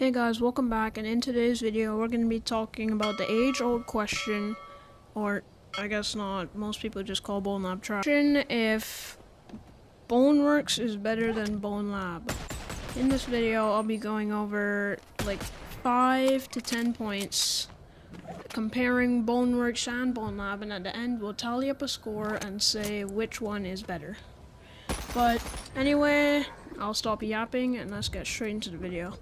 Hey guys, welcome back, and in today's video we're going to be talking about the age-old question, or I guess not, most people just call BONELAB trash, if BONEWORKS is better than BONELAB. In this video I'll be going over like 5 to 10 points comparing BONEWORKS and BONELAB, and at the end we'll tally up a score and say which one is better. But anyway, I'll stop yapping and let's get straight into the video.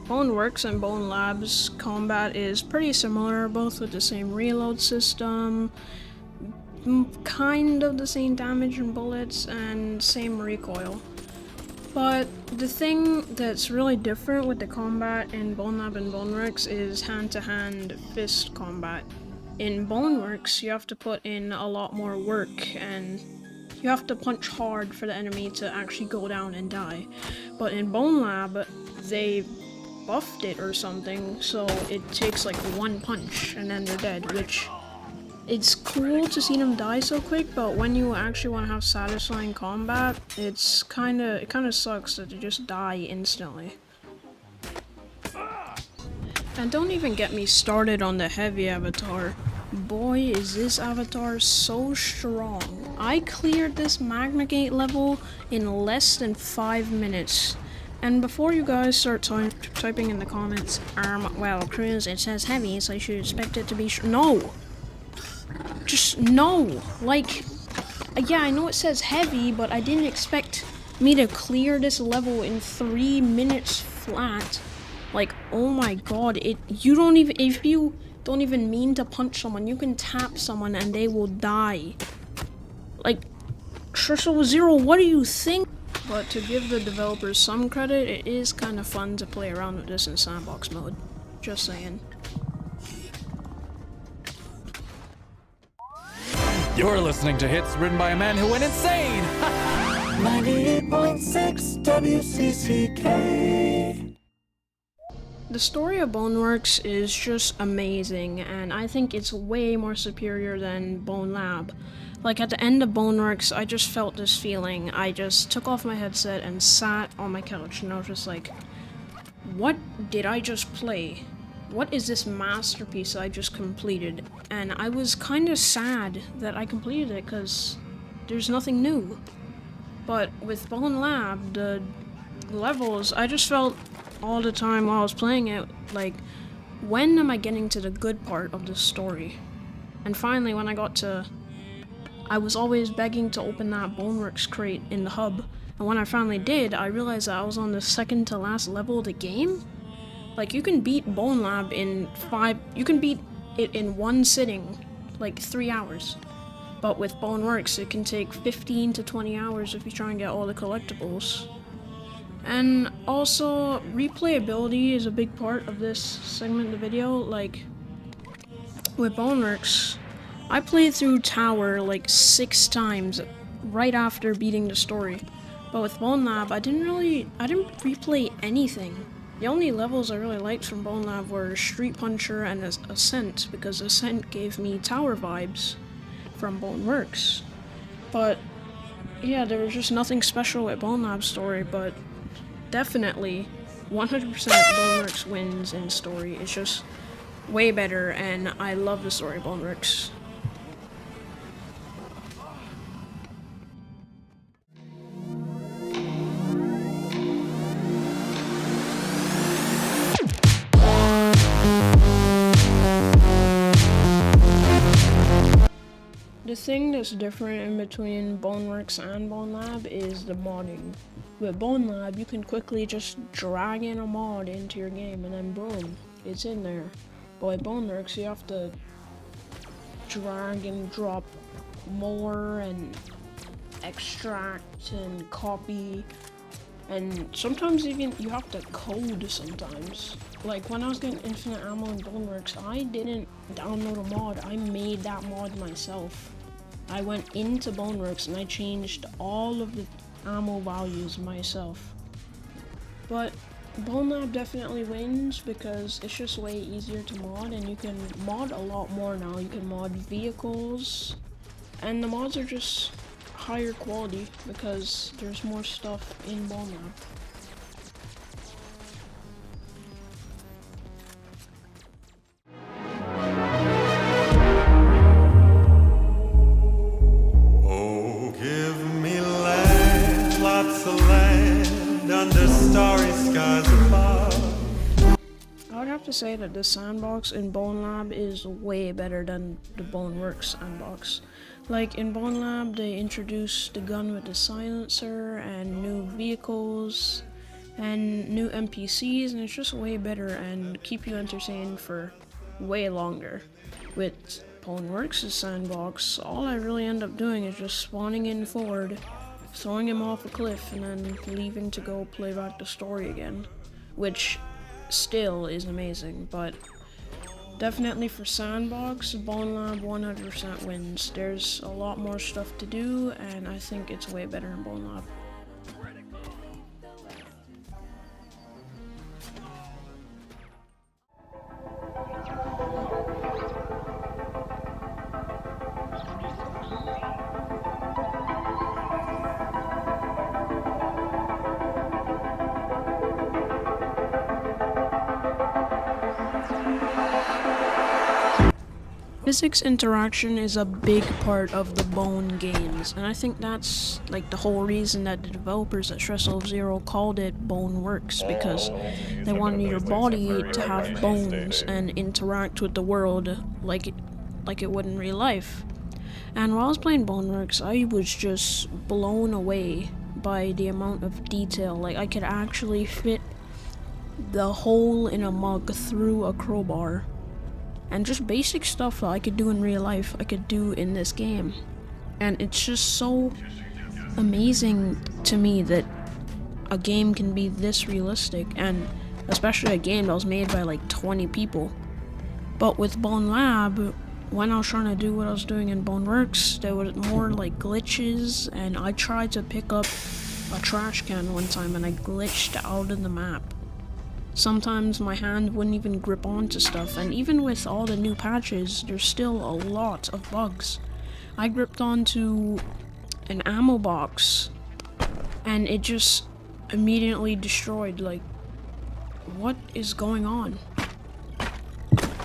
BONEWORKS and BONELAB's combat is pretty similar, both with the same reload system, kind of the same damage and bullets, and same recoil. But the thing that's really different with the combat in BONELAB and BONEWORKS is hand-to-hand fist combat. In BONEWORKS, you have to put in a lot more work, and you have to punch hard for the enemy to actually go down and die. But in BONELAB, they buffed it or something, so it takes like one punch and then they're dead, which it's cool to see them die so quick, but when you actually want to have satisfying combat, it kind of sucks that they just die instantly. And don't even get me started on the heavy avatar. Boy, is this avatar so strong. I cleared this Magna Gate level in less than 5 minutes. And before you guys start typing in the comments, well, Cruz, it says heavy, so I should expect it to be no! Just no! Like, yeah, I know it says heavy, but I didn't expect me to clear this level in 3 minutes flat. Like, oh my god, if you don't even mean to punch someone, you can tap someone and they will die. Like, Trisha Zero, what do you think? But to give the developers some credit, it is kind of fun to play around with this in Sandbox mode. Just saying. You're listening to hits written by a man who went insane! 98.6 WCCK. The story of BONEWORKS is just amazing, and I think it's way more superior than BONELAB. Like, at the end of BONEWORKS, I just felt this feeling. I just took off my headset and sat on my couch, and I was just like, what did I just play? What is this masterpiece I just completed? And I was kind of sad that I completed it, because there's nothing new. But with BONELAB, the levels, I just felt all the time while I was playing it, like, when am I getting to the good part of the story? And finally, when I got to... I was always begging to open that BONEWORKS crate in the hub, and when I finally did, I realized that I was on the second to last level of the game. Like, you can beat BONELAB in you can beat it in one sitting, like 3 hours. But with BONEWORKS, it can take 15 to 20 hours if you try and get all the collectibles. And also, replayability is a big part of this segment of the video. Like, with BONEWORKS, I played through Tower like 6 times right after beating the story. But with BONELAB, I didn't replay anything. The only levels I really liked from BONELAB were Street Puncher and Ascent, because Ascent gave me Tower vibes from BONEWORKS. But yeah, there was just nothing special with BONELAB's story, but definitely 100% BONEWORKS wins in story. It's just way better, and I love the story of BONEWORKS. The thing that's different in between BONEWORKS and BONELAB is the modding. With BONELAB, you can quickly just drag in a mod into your game and then boom, it's in there. But with BONEWORKS, you have to drag and drop more and extract and copy, and sometimes even you have to code sometimes. Like, when I was getting infinite ammo in BONEWORKS, I didn't download a mod, I made that mod myself. I went into BONEWORKS and I changed all of the ammo values myself. But BONELAB definitely wins because it's just way easier to mod, and you can mod a lot more now. You can mod vehicles, and the mods are just higher quality because there's more stuff in BONELAB. Oh, give me land, lots of land under starry skies above. I would have to say that the Sandbox in BONELAB is way better than the BONEWORKS Sandbox. Like in BONELAB, they introduced the gun with the silencer and new vehicles and new NPCs, and it's just way better and keep you entertained for way longer. With BONEWORKS' Sandbox, all I really end up doing is just spawning in Ford, throwing him off a cliff, and then leaving to go play back the story again, which still is amazing. But definitely for Sandbox, BONELAB 100% wins. There's a lot more stuff to do, and I think it's way better in BONELAB. Physics interaction is a big part of the Bone games, and I think that's like the whole reason that the developers at Stress Level Zero called it BONEWORKS, because they wanted your body to have bones and interact with the world like it would in real life. And while I was playing BONEWORKS, I was just blown away by the amount of detail. Like, I could actually fit the hole in a mug through a crowbar. And just basic stuff that I could do in real life, I could do in this game. And it's just so amazing to me that a game can be this realistic, and especially a game that was made by like 20 people. But with BONELAB, when I was trying to do what I was doing in BONEWORKS, there was more like glitches, and I tried to pick up a trash can one time and I glitched out of the map. Sometimes my hand wouldn't even grip onto stuff, and even with all the new patches, there's still a lot of bugs. I gripped onto an ammo box, and it just immediately destroyed. Like, what is going on?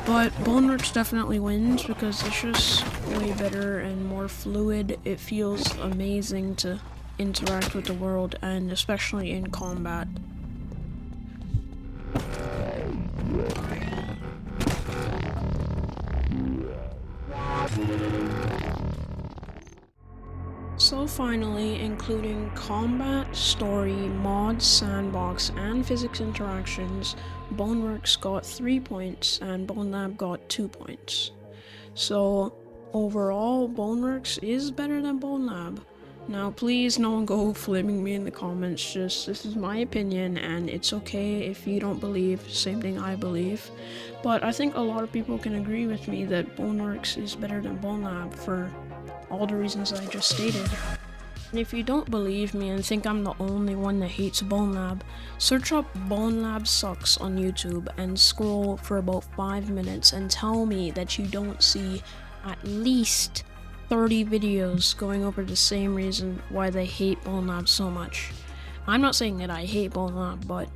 But BONEWORKS definitely wins because it's just way better and more fluid. It feels amazing to interact with the world, and especially in combat. So finally, including combat, story, mods, sandbox, and physics interactions, BONEWORKS got 3 points and BONELAB got 2 points. So overall, BONEWORKS is better than BONELAB. Now please, no one go flaming me in the comments, just this is my opinion, and it's okay if you don't believe the same thing I believe. But I think a lot of people can agree with me that BONEWORKS is better than BONELAB for all the reasons I just stated. And if you don't believe me and think I'm the only one that hates BONELAB, search up BONELAB Sucks on YouTube and scroll for about 5 minutes and tell me that you don't see at least 30 videos going over the same reason why they hate BONELAB so much. I'm not saying that I hate BONELAB, but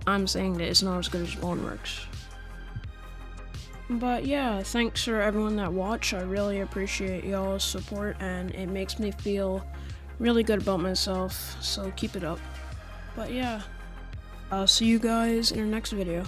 I'm saying that it's not as good as BONEWORKS. But yeah, thanks for everyone that watched. I really appreciate y'all's support, and it makes me feel really good about myself, so keep it up. But yeah, I'll see you guys in the next video.